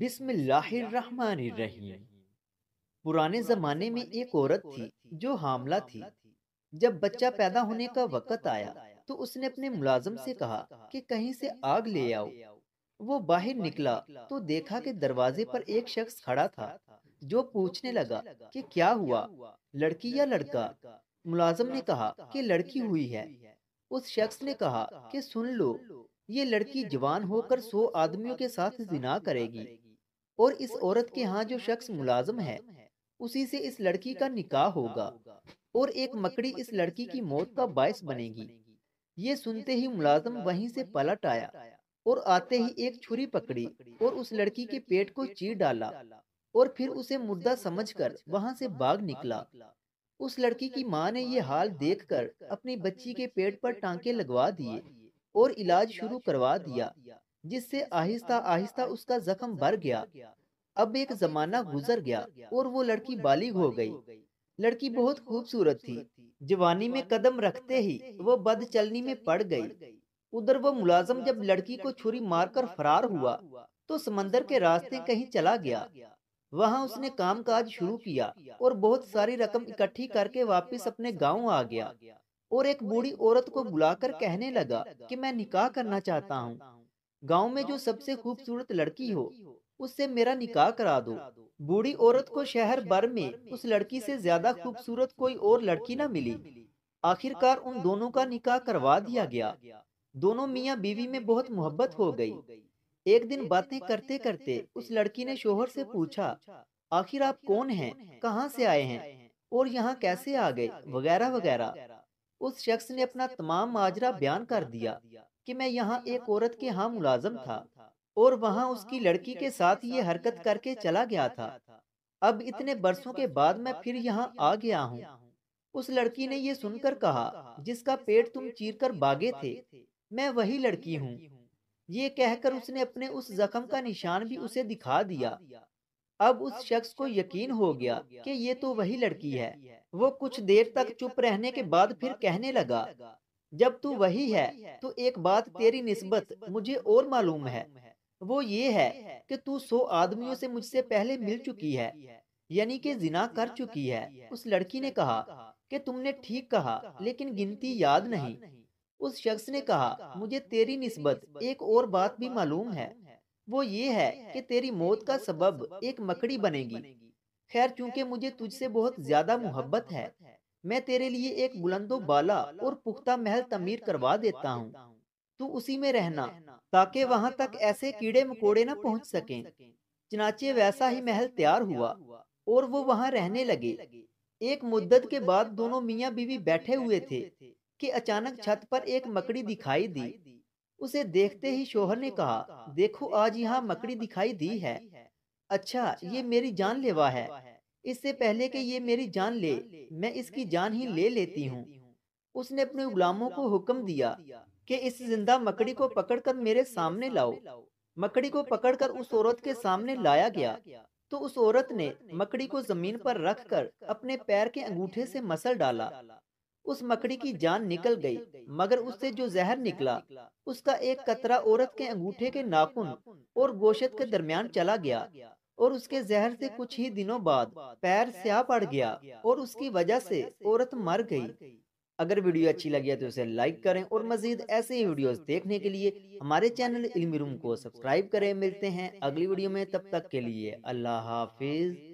بسم اللہ الرحمن الرحیم۔ پرانے زمانے میں ایک عورت تھی جو حاملہ تھی۔ جب بچہ پیدا ہونے کا وقت آیا تو اس نے اپنے ملازم سے کہا کہ کہیں سے آگ لے آؤ۔ وہ باہر نکلا تو دیکھا کہ دروازے پر ایک شخص کھڑا تھا جو پوچھنے لگا کہ کیا ہوا، لڑکی یا لڑکا؟ ملازم نے کہا کہ لڑکی ہوئی ہے۔ اس شخص نے کہا کہ سن لو، یہ لڑکی جوان ہو کر 100 آدمیوں کے ساتھ زنا کرے گی، اور اس عورت کے ہاں جو شخص ملازم ہے اسی سے اس لڑکی کا نکاح ہوگا، اور ایک مکڑی اس لڑکی کی موت کا باعث بنے گی۔ یہ سنتے ہی ملازم وہیں سے پلٹ آیا اور آتے ہی ایک چھری پکڑی اور اس لڑکی کے پیٹ کو چیر ڈالا، اور پھر اسے مردہ سمجھ کر وہاں سے بھاگ نکلا۔ اس لڑکی کی ماں نے یہ حال دیکھ کر اپنی بچی کے پیٹ پر ٹانکے لگوا دیے اور علاج شروع کروا دیا، جس سے آہستہ آہستہ اس کا زخم بھر گیا۔ اب ایک زمانہ گزر گیا اور وہ لڑکی بالغ ہو گئی۔ لڑکی بہت خوبصورت تھی۔ جوانی میں قدم رکھتے ہی وہ بد چلنی میں پڑ گئی۔ ادھر وہ ملازم جب لڑکی کو چھری مار کر فرار ہوا تو سمندر کے راستے کہیں چلا گیا۔ وہاں اس نے کام کاج شروع کیا اور بہت ساری رقم اکٹھی کر کے واپس اپنے گاؤں آ گیا، اور ایک بوڑھی عورت کو بلا کر کہنے لگا کہ میں نکاح کرنا چاہتا ہوں۔ گاؤں میں جو سب سے خوبصورت لڑکی ہو اس سے میرا نکاح کرا دو۔ بوڑھی عورت کو شہر بھر میں اس لڑکی سے زیادہ خوبصورت کوئی اور لڑکی نہ ملی۔ آخر کار ان دونوں کا نکاح کروا دیا گیا۔ دونوں میاں بیوی میں بہت محبت ہو گئی۔ ایک دن باتیں کرتے کرتے اس لڑکی نے شوہر سے پوچھا، آخر آپ کون ہیں، کہاں سے آئے ہیں، اور یہاں کیسے آ گئے، وغیرہ وغیرہ۔ اس شخص نے اپنا تمام ماجرا بیان کر دیا کہ میں یہاں ایک عورت کے ہاں ملازم تھا اور وہاں اس کی لڑکی کے ساتھ یہ حرکت کر کے چلا گیا تھا۔ اب اتنے برسوں کے بعد میں پھر یہاں آ گیا ہوں۔ اس لڑکی نے یہ سن کر کہا، جس کا پیٹ تم چیر کر بھاگے تھے، میں وہی لڑکی ہوں۔ یہ کہہ کر اس نے اپنے اس زخم کا نشان بھی اسے دکھا دیا۔ اب اس شخص کو یقین ہو گیا کہ یہ تو وہی لڑکی ہے۔ وہ کچھ دیر تک چپ رہنے کے بعد پھر کہنے لگا، جب تو وہی ہے تو ایک بات تیری نسبت مجھے اور معلوم ہے۔ وہ یہ ہے کہ تو 100 آدمیوں سے مجھ سے پہلے مل چکی ہے، یعنی کہ زنا کر چکی ہے۔ اس لڑکی نے کہا کہ تم نے ٹھیک کہا، لیکن گنتی یاد نہیں۔ اس شخص نے کہا، مجھے تیری نسبت ایک اور بات بھی معلوم ہے۔ وہ یہ ہے کہ تیری موت کا سبب ایک مکڑی بنے گی۔ خیر، چونکہ مجھے تجھ سے بہت زیادہ محبت ہے، میں تیرے لیے ایک بلند و بالا اور پختہ محل تعمیر کروا دیتا ہوں۔ تو اسی میں رہنا تاکہ وہاں تک ایسے کیڑے مکوڑے نہ پہنچ سکیں۔ چنانچہ ویسا ہی محل تیار ہوا اور وہ وہاں رہنے لگے۔ ایک مدت کے بعد دونوں میاں بیوی بیٹھے ہوئے تھے کہ اچانک چھت پر ایک مکڑی دکھائی دی۔ اسے دیکھتے ہی شوہر نے کہا، دیکھو آج یہاں مکڑی دکھائی دی ہے۔ اچھا، یہ میری جان لیوا ہے۔ اس سے پہلے کہ یہ میری جان لے، میں اس کی جان ہی لے لیتی ہوں۔ اس نے اپنے غلاموں کو حکم دیا کہ اس زندہ مکڑی کو پکڑ کر میرے سامنے لاؤ۔ مکڑی کو پکڑ کر اس عورت کے سامنے لایا گیا تو اس عورت نے مکڑی کو زمین پر رکھ کر اپنے پیر کے انگوٹھے سے مسل ڈالا۔ اس مکڑی کی جان نکل گئی، مگر اس سے جو زہر نکلا اس کا ایک قطرہ عورت کے انگوٹھے کے ناخن اور گوشت کے درمیان چلا گیا، اور اس کے زہر سے کچھ ہی دنوں بعد پیر سیاہ پڑ گیا اور اس کی وجہ سے عورت مر گئی۔ اگر ویڈیو اچھی لگی ہے تو اسے لائک کریں، اور مزید ایسے ہی ویڈیوز دیکھنے کے لیے ہمارے چینل علمی روم کو سبسکرائب کریں۔ ملتے ہیں اگلی ویڈیو میں، تب تک کے لیے اللہ حافظ۔